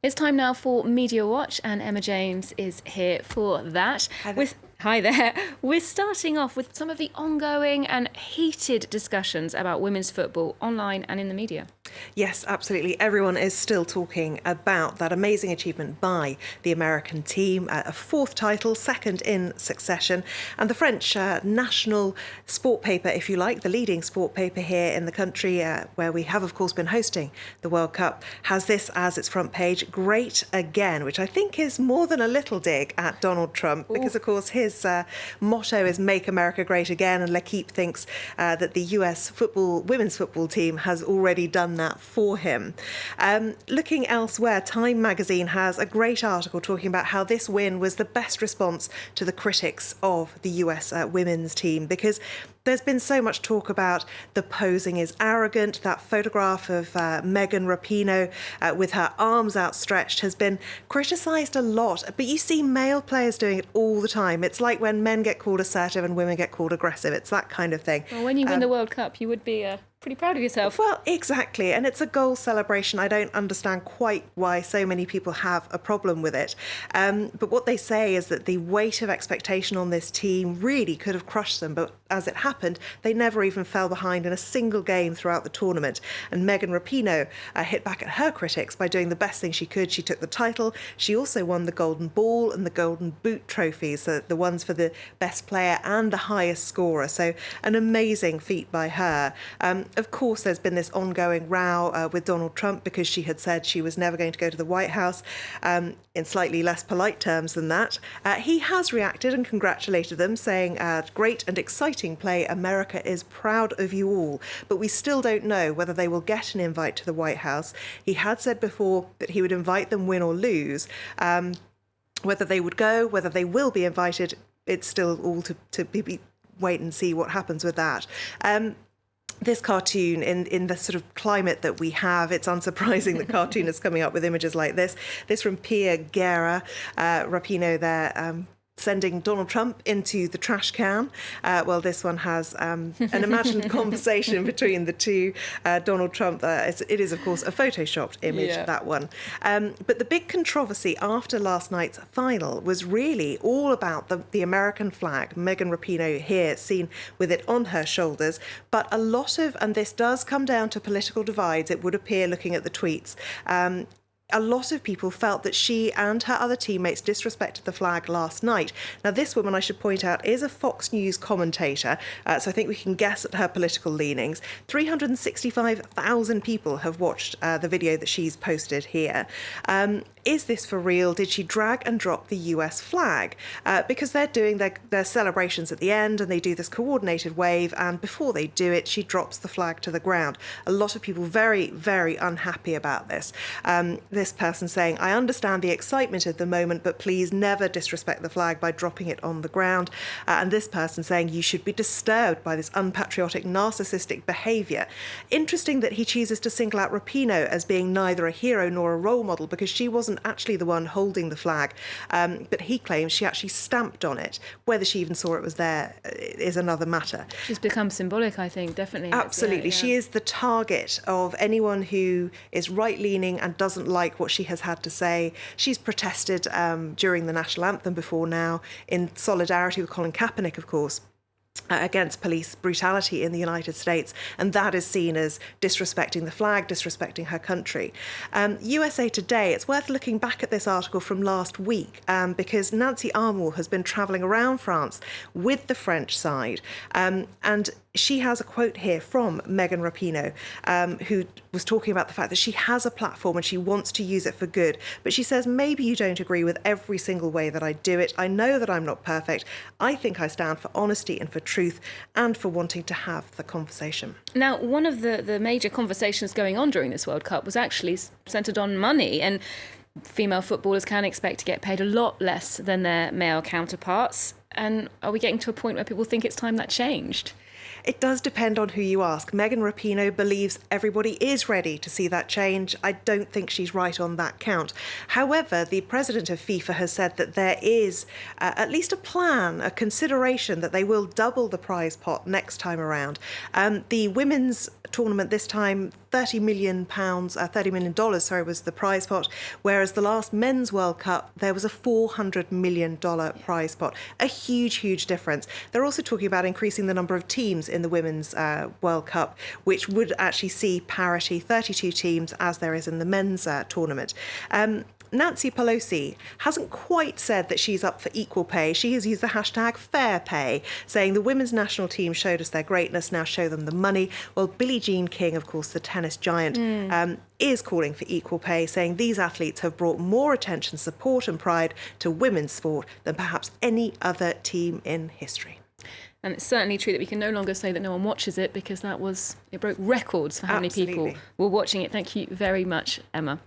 It's time now for Media Watch, and Emma James is here for that. Hi there. We're starting off with some of the ongoing and heated discussions about women's football online and in the media. Yes, absolutely. Everyone is still talking about that amazing achievement by the American team, a fourth title, second in succession. And the French national sport paper, if you like, the leading sport paper here in the country, where we have, of course, been hosting the World Cup, has this as its front page, Great Again, which I think is more than a little dig at Donald Trump, because, of course, his motto is Make America Great Again. And L'Equipe thinks that the US women's football team has already done that for him. Looking elsewhere, Time magazine has a great article talking about how this win was the best response to the critics of the US women's team, because there's been so much talk about the posing is arrogant. That photograph of Megan Rapinoe with her arms outstretched has been criticised a lot. But you see male players doing it all the time. It's like when men get called assertive and women get called aggressive. It's that kind of thing. Well, when you win the World Cup, you would be pretty proud of yourself. Well, exactly. And it's a goal celebration. I don't understand quite why so many people have a problem with it. But what they say is that the weight of expectation on this team really could have crushed them. But as it happened, they never even fell behind in a single game throughout the tournament. And Megan Rapinoe hit back at her critics by doing the best thing she could. She took the title. She also won the Golden Ball and the Golden Boot trophies, the ones for the best player and the highest scorer. So an amazing feat by her. Of course, there's been this ongoing row with Donald Trump because she had said she was never going to go to the White House, in slightly less polite terms than that. He has reacted and congratulated them, saying, great and exciting play. America is proud of you all. But we still don't know whether they will get an invite to the White House. He had said before that he would invite them win or lose. Whether they would go, whether they will be invited, it's still all to be wait and see what happens with that. This cartoon, in the sort of climate that we have, it's unsurprising that cartoon is coming up with images like this. This from Pia Guerra, Rapinoe there, sending Donald Trump into the trash can. Well, this one has an imagined conversation between the two. Donald Trump, it is, of course, a photoshopped image, that one. But the big controversy after last night's final was really all about the American flag. Megan Rapinoe here, seen with it on her shoulders. But a lot of, and this does come down to political divides, it would appear looking at the tweets, a lot of people felt that she and her other teammates disrespected the flag last night. Now, this woman, I should point out, is a Fox News commentator, so I think we can guess at her political leanings. 365,000 people have watched the video that she's posted here. Is this for real? Did she drag and drop the US flag? Because they're doing their celebrations at the end, and they do this coordinated wave, and before they do it, she drops the flag to the ground. A lot of people very, very unhappy about this. This person saying, I understand the excitement of the moment, but please never disrespect the flag by dropping it on the ground. And this person saying, you should be disturbed by this unpatriotic, narcissistic behaviour. Interesting that he chooses to single out Rapinoe as being neither a hero nor a role model, because she wasn't actually the one holding the flag. But he claims she actually stamped on it. Whether she even saw it was there is another matter. She's become symbolic, I think, definitely. Absolutely. She is the target of anyone who is right-leaning and doesn't like what she has had to say. She's protested during the national anthem before now, in solidarity with Colin Kaepernick, of course, against police brutality in the United States, and that is seen as disrespecting the flag, disrespecting her country. USA Today, it's worth looking back at this article from last week, because Nancy Armour has been travelling around France with the French side, and she has a quote here from Megan Rapinoe, who was talking about the fact that she has a platform and she wants to use it for good. But she says, maybe you don't agree with every single way that I do it. I know that I'm not perfect. I think I stand for honesty and for truth and for wanting to have the conversation. Now, one of the major conversations going on during this World Cup was actually centred on money, and female footballers can expect to get paid a lot less than their male counterparts. And are we getting to a point where people think it's time that changed? It does depend on who you ask. Megan Rapinoe believes everybody is ready to see that change. I don't think she's right on that count. However, the president of FIFA has said that there is at least a plan, a consideration that they will double the prize pot next time around. The women's tournament this time, $30 million, was the prize pot, whereas the last Men's World Cup, there was a $400 million prize pot. A huge difference. They're also talking about increasing the number of teams in the Women's World Cup, which would actually see parity, 32 teams, as there is in the men's tournament. Nancy Pelosi hasn't quite said that she's up for equal pay. She has used the hashtag fair pay, saying the women's national team showed us their greatness, now show them the money. Well, Billie Jean King, of course, the tennis giant, is calling for equal pay, saying these athletes have brought more attention, support and pride to women's sport than perhaps any other team in history. And it's certainly true that we can no longer say that no one watches it, because it broke records for how many people were watching it. Thank you very much, Emma.